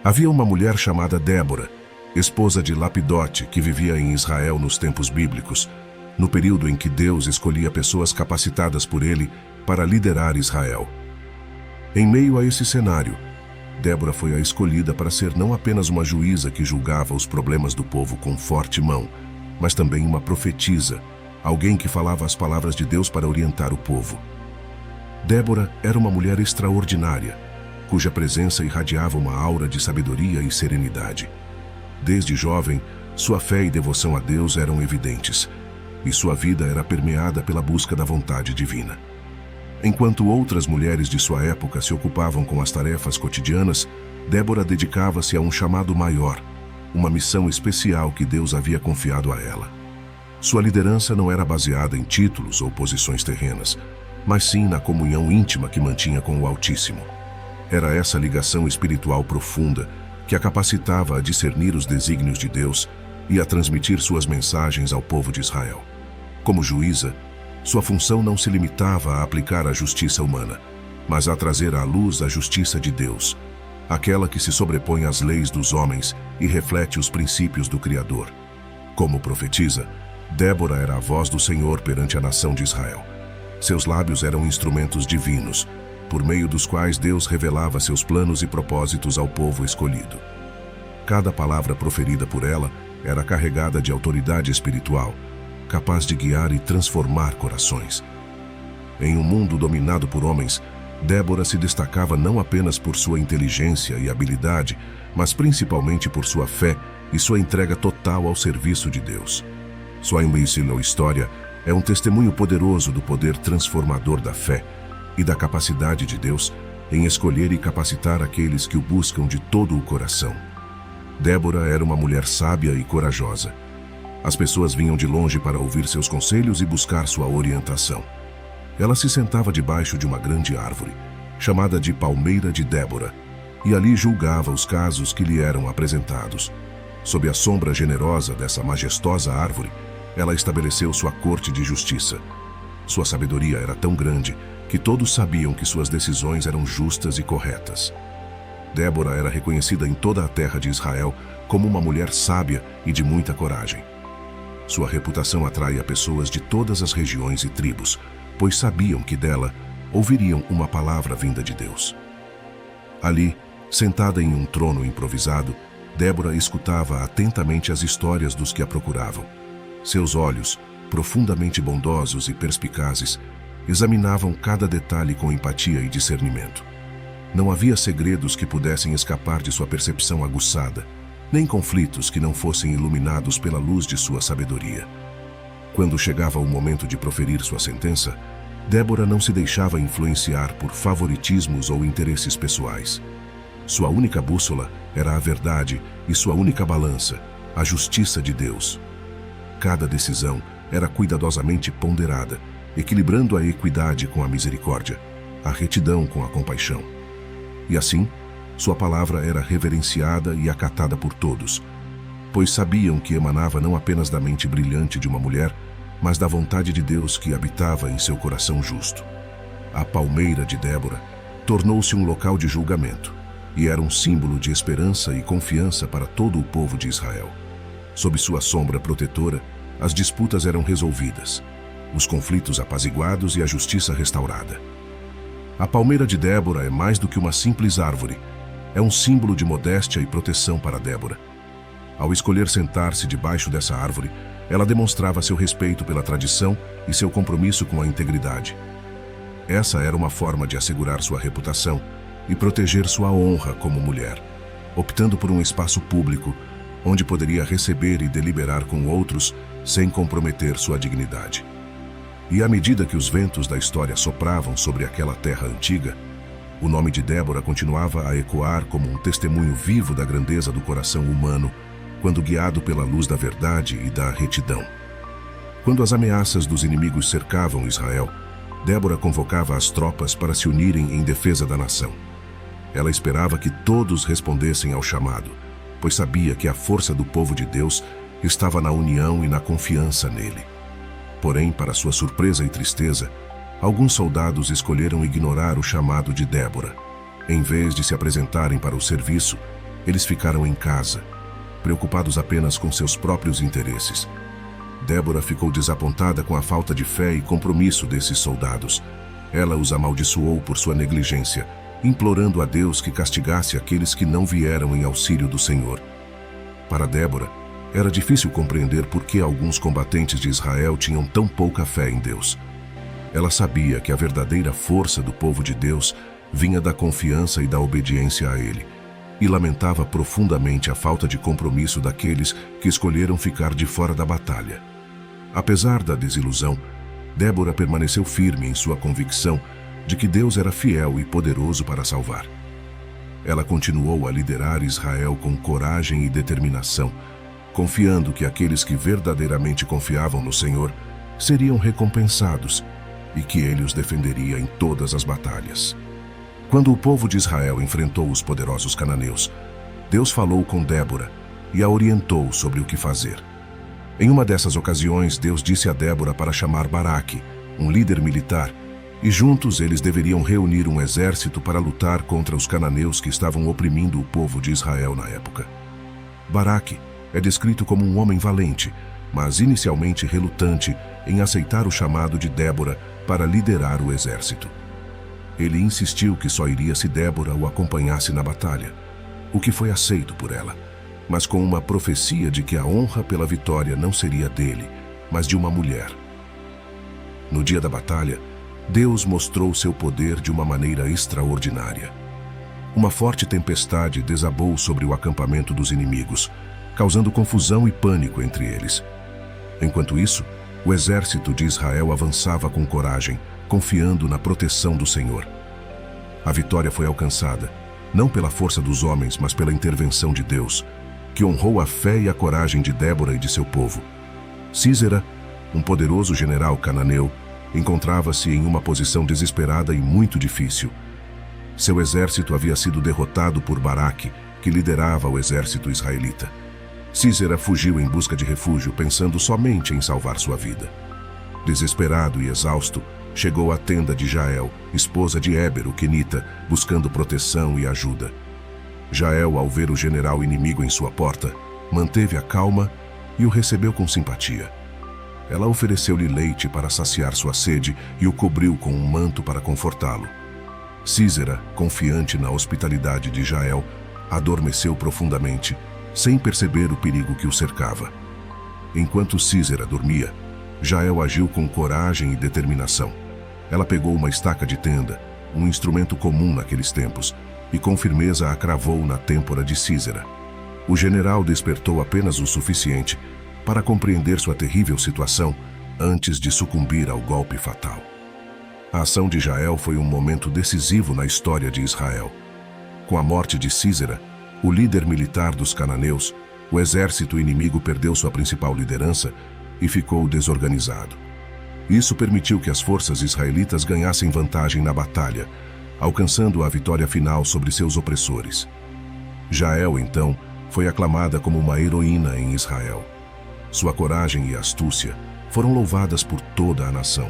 Havia uma mulher chamada Débora, esposa de Lapidote, que vivia em Israel nos tempos bíblicos, no período em que Deus escolhia pessoas capacitadas por ele para liderar Israel. Em meio a esse cenário, Débora foi a escolhida para ser não apenas uma juíza que julgava os problemas do povo com forte mão, mas também uma profetisa, alguém que falava as palavras de Deus para orientar o povo. Débora era uma mulher extraordinária, cuja presença irradiava uma aura de sabedoria e serenidade. Desde jovem, sua fé e devoção a Deus eram evidentes, e sua vida era permeada pela busca da vontade divina. Enquanto outras mulheres de sua época se ocupavam com as tarefas cotidianas, Débora dedicava-se a um chamado maior, uma missão especial que Deus havia confiado a ela. Sua liderança não era baseada em títulos ou posições terrenas, mas sim na comunhão íntima que mantinha com o Altíssimo. Era essa ligação espiritual profunda que a capacitava a discernir os desígnios de Deus e a transmitir suas mensagens ao povo de Israel. Como juíza, sua função não se limitava a aplicar a justiça humana, mas a trazer à luz a justiça de Deus, aquela que se sobrepõe às leis dos homens e reflete os princípios do Criador. Como profetisa, Débora era a voz do Senhor perante a nação de Israel. Seus lábios eram instrumentos divinos, por meio dos quais Deus revelava seus planos e propósitos ao povo escolhido. Cada palavra proferida por ela era carregada de autoridade espiritual, capaz de guiar e transformar corações. Em um mundo dominado por homens, Débora se destacava não apenas por sua inteligência e habilidade, mas principalmente por sua fé e sua entrega total ao serviço de Deus. Sua imbecil história é um testemunho poderoso do poder transformador da fé e da capacidade de Deus em escolher e capacitar aqueles que o buscam de todo o coração. Débora era uma mulher sábia e corajosa. As pessoas vinham de longe para ouvir seus conselhos e buscar sua orientação. Ela se sentava debaixo de uma grande árvore, chamada de Palmeira de Débora, e ali julgava os casos que lhe eram apresentados. Sob a sombra generosa dessa majestosa árvore, ela estabeleceu sua corte de justiça. Sua sabedoria era tão grande que todos sabiam que suas decisões eram justas e corretas. Débora era reconhecida em toda a terra de Israel como uma mulher sábia e de muita coragem. Sua reputação atraía pessoas de todas as regiões e tribos, pois sabiam que dela ouviriam uma palavra vinda de Deus. Ali, sentada em um trono improvisado, Débora escutava atentamente as histórias dos que a procuravam. Seus olhos, profundamente bondosos e perspicazes, examinavam cada detalhe com empatia e discernimento. Não havia segredos que pudessem escapar de sua percepção aguçada, nem conflitos que não fossem iluminados pela luz de sua sabedoria. Quando chegava o momento de proferir sua sentença, Débora não se deixava influenciar por favoritismos ou interesses pessoais. Sua única bússola era a verdade e sua única balança, a justiça de Deus. Cada decisão era cuidadosamente ponderada, equilibrando a equidade com a misericórdia, a retidão com a compaixão. E assim, sua palavra era reverenciada e acatada por todos, pois sabiam que emanava não apenas da mente brilhante de uma mulher, mas da vontade de Deus que habitava em seu coração justo. A Palmeira de Débora tornou-se um local de julgamento e era um símbolo de esperança e confiança para todo o povo de Israel. Sob sua sombra protetora, as disputas eram resolvidas, os conflitos apaziguados e a justiça restaurada. A Palmeira de Débora é mais do que uma simples árvore, é um símbolo de modéstia e proteção para Débora. Ao escolher sentar-se debaixo dessa árvore, ela demonstrava seu respeito pela tradição e seu compromisso com a integridade. Essa era uma forma de assegurar sua reputação e proteger sua honra como mulher, optando por um espaço público, onde poderia receber e deliberar com outros sem comprometer sua dignidade. E à medida que os ventos da história sopravam sobre aquela terra antiga, o nome de Débora continuava a ecoar como um testemunho vivo da grandeza do coração humano, quando guiado pela luz da verdade e da retidão. Quando as ameaças dos inimigos cercavam Israel, Débora convocava as tropas para se unirem em defesa da nação. Ela esperava que todos respondessem ao chamado, pois sabia que a força do povo de Deus estava na união e na confiança nele. Porém, para sua surpresa e tristeza, alguns soldados escolheram ignorar o chamado de Débora. Em vez de se apresentarem para o serviço, Eles ficaram em casa, preocupados apenas com seus próprios interesses. Débora ficou desapontada com a falta de fé e compromisso desses soldados. Ela os amaldiçoou por sua negligência, implorando a Deus que castigasse aqueles que não vieram em auxílio do Senhor. Para Débora, era difícil compreender por que alguns combatentes de Israel tinham tão pouca fé em Deus. Ela sabia que a verdadeira força do povo de Deus vinha da confiança e da obediência a Ele, e lamentava profundamente a falta de compromisso daqueles que escolheram ficar de fora da batalha. Apesar da desilusão, Débora permaneceu firme em sua convicção de que Deus era fiel e poderoso para salvar. Ela continuou a liderar Israel com coragem e determinação, confiando que aqueles que verdadeiramente confiavam no Senhor seriam recompensados e que Ele os defenderia em todas as batalhas. Quando o povo de Israel enfrentou os poderosos cananeus, Deus falou com Débora e a orientou sobre o que fazer. Em uma dessas ocasiões, Deus disse a Débora para chamar Baraque, um líder militar, e juntos eles deveriam reunir um exército para lutar contra os cananeus que estavam oprimindo o povo de Israel na época. Baraque é descrito como um homem valente, mas inicialmente relutante em aceitar o chamado de Débora para liderar o exército. Ele insistiu que só iria se Débora o acompanhasse na batalha, o que foi aceito por ela, mas com uma profecia de que a honra pela vitória não seria dele, mas de uma mulher. No dia da batalha, Deus mostrou seu poder de uma maneira extraordinária. Uma forte tempestade desabou sobre o acampamento dos inimigos, causando confusão e pânico entre eles. Enquanto isso, o exército de Israel avançava com coragem, confiando na proteção do Senhor. A vitória foi alcançada, não pela força dos homens, mas pela intervenção de Deus, que honrou a fé e a coragem de Débora e de seu povo. Sísera, um poderoso general cananeu, encontrava-se em uma posição desesperada e muito difícil. Seu exército havia sido derrotado por Baraque, que liderava o exército israelita. Sísera fugiu em busca de refúgio, pensando somente em salvar sua vida. Desesperado e exausto, chegou à tenda de Jael, esposa de Éber, o quenita, buscando proteção e ajuda. Jael, ao ver o general inimigo em sua porta, manteve a calma e o recebeu com simpatia. Ela ofereceu-lhe leite para saciar sua sede e o cobriu com um manto para confortá-lo. Sísera, confiante na hospitalidade de Jael, adormeceu profundamente, sem perceber o perigo que o cercava. Enquanto Sísera dormia, Jael agiu com coragem e determinação. Ela pegou uma estaca de tenda, um instrumento comum naqueles tempos, e com firmeza a cravou na têmpora de Sísera. O general despertou apenas o suficiente para compreender sua terrível situação antes de sucumbir ao golpe fatal. A ação de Jael foi um momento decisivo na história de Israel. Com a morte de Sísera, o líder militar dos cananeus, o exército inimigo perdeu sua principal liderança e ficou desorganizado. Isso permitiu que as forças israelitas ganhassem vantagem na batalha, alcançando a vitória final sobre seus opressores. Jael, então, foi aclamada como uma heroína em Israel. Sua coragem e astúcia foram louvadas por toda a nação,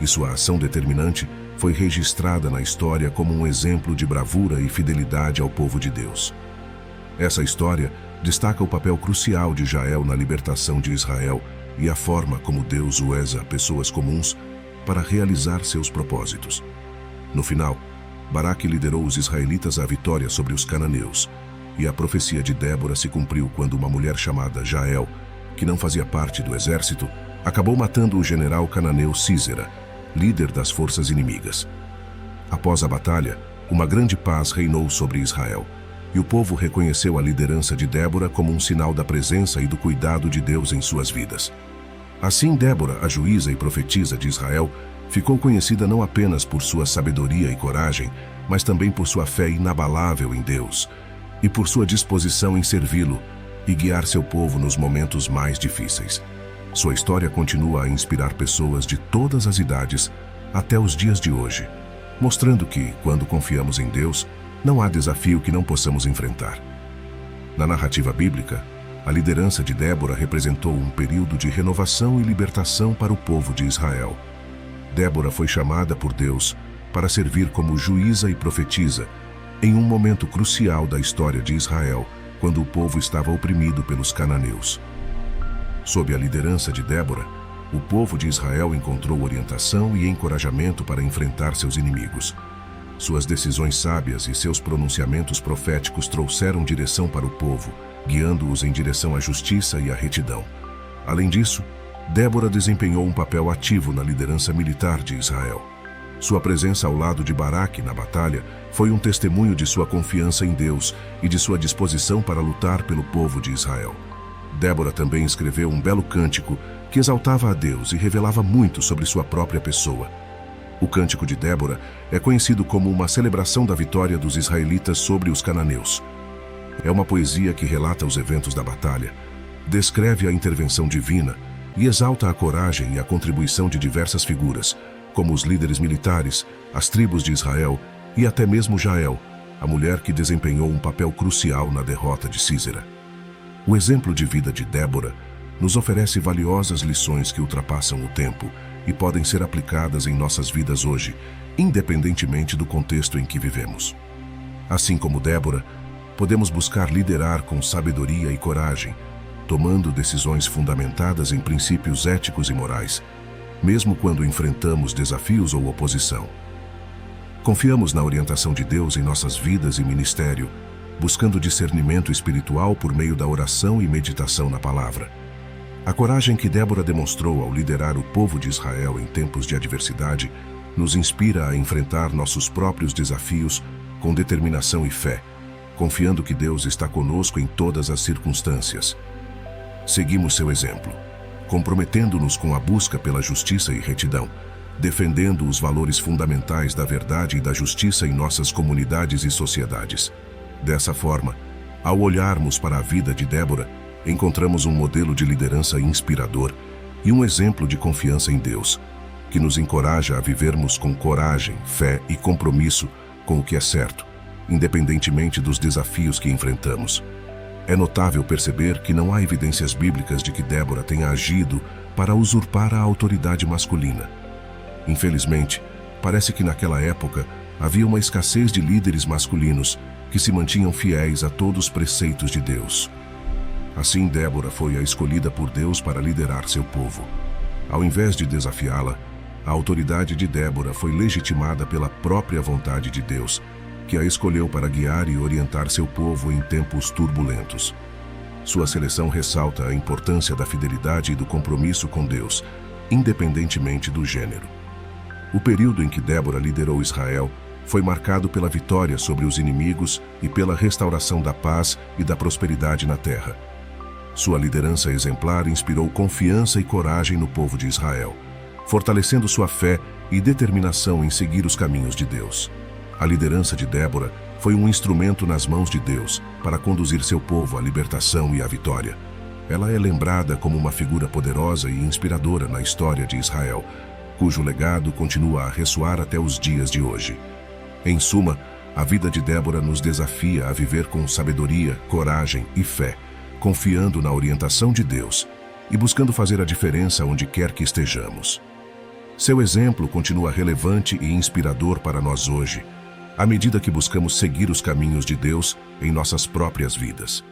e sua ação determinante foi registrada na história como um exemplo de bravura e fidelidade ao povo de Deus. Essa história destaca o papel crucial de Jael na libertação de Israel e a forma como Deus usa pessoas comuns para realizar seus propósitos. No final, Baraque liderou os israelitas à vitória sobre os cananeus, e a profecia de Débora se cumpriu quando uma mulher chamada Jael, que não fazia parte do exército, acabou matando o general cananeu Sísera, líder das forças inimigas. Após a batalha, uma grande paz reinou sobre Israel, e o povo reconheceu a liderança de Débora como um sinal da presença e do cuidado de Deus em suas vidas. Assim, Débora, a juíza e profetisa de Israel, ficou conhecida não apenas por sua sabedoria e coragem, mas também por sua fé inabalável em Deus e por sua disposição em servi-lo e guiar seu povo nos momentos mais difíceis. Sua história continua a inspirar pessoas de todas as idades até os dias de hoje, mostrando que, quando confiamos em Deus, não há desafio que não possamos enfrentar. Na narrativa bíblica, a liderança de Débora representou um período de renovação e libertação para o povo de Israel. Débora foi chamada por Deus para servir como juíza e profetisa, em um momento crucial da história de Israel, quando o povo estava oprimido pelos cananeus. Sob a liderança de Débora, o povo de Israel encontrou orientação e encorajamento para enfrentar seus inimigos. Suas decisões sábias e seus pronunciamentos proféticos trouxeram direção para o povo, guiando-os em direção à justiça e à retidão. Além disso, Débora desempenhou um papel ativo na liderança militar de Israel. Sua presença ao lado de Baraque na batalha foi um testemunho de sua confiança em Deus e de sua disposição para lutar pelo povo de Israel. Débora também escreveu um belo cântico que exaltava a Deus e revelava muito sobre sua própria pessoa. O Cântico de Débora é conhecido como uma celebração da vitória dos israelitas sobre os cananeus. É uma poesia que relata os eventos da batalha, descreve a intervenção divina e exalta a coragem e a contribuição de diversas figuras, como os líderes militares, as tribos de Israel e até mesmo Jael, a mulher que desempenhou um papel crucial na derrota de Sísera. O exemplo de vida de Débora nos oferece valiosas lições que ultrapassam o tempo e podem ser aplicadas em nossas vidas hoje, independentemente do contexto em que vivemos. Assim como Débora, podemos buscar liderar com sabedoria e coragem, tomando decisões fundamentadas em princípios éticos e morais, mesmo quando enfrentamos desafios ou oposição. Confiamos na orientação de Deus em nossas vidas e ministério, buscando discernimento espiritual por meio da oração e meditação na palavra. A coragem que Débora demonstrou ao liderar o povo de Israel em tempos de adversidade nos inspira a enfrentar nossos próprios desafios com determinação e fé, confiando que Deus está conosco em todas as circunstâncias. Seguimos seu exemplo, comprometendo-nos com a busca pela justiça e retidão, defendendo os valores fundamentais da verdade e da justiça em nossas comunidades e sociedades. Dessa forma, ao olharmos para a vida de Débora, encontramos um modelo de liderança inspirador e um exemplo de confiança em Deus, que nos encoraja a vivermos com coragem, fé e compromisso com o que é certo, independentemente dos desafios que enfrentamos. É notável perceber que não há evidências bíblicas de que Débora tenha agido para usurpar a autoridade masculina. Infelizmente, parece que naquela época havia uma escassez de líderes masculinos que se mantinham fiéis a todos os preceitos de Deus. Assim, Débora foi a escolhida por Deus para liderar seu povo. Ao invés de desafiá-la, a autoridade de Débora foi legitimada pela própria vontade de Deus, que a escolheu para guiar e orientar seu povo em tempos turbulentos. Sua seleção ressalta a importância da fidelidade e do compromisso com Deus, independentemente do gênero. O período em que Débora liderou Israel foi marcado pela vitória sobre os inimigos e pela restauração da paz e da prosperidade na terra. Sua liderança exemplar inspirou confiança e coragem no povo de Israel, fortalecendo sua fé e determinação em seguir os caminhos de Deus. A liderança de Débora foi um instrumento nas mãos de Deus para conduzir seu povo à libertação e à vitória. Ela é lembrada como uma figura poderosa e inspiradora na história de Israel, cujo legado continua a ressoar até os dias de hoje. Em suma, a vida de Débora nos desafia a viver com sabedoria, coragem e fé, confiando na orientação de Deus e buscando fazer a diferença onde quer que estejamos. Seu exemplo continua relevante e inspirador para nós hoje, à medida que buscamos seguir os caminhos de Deus em nossas próprias vidas.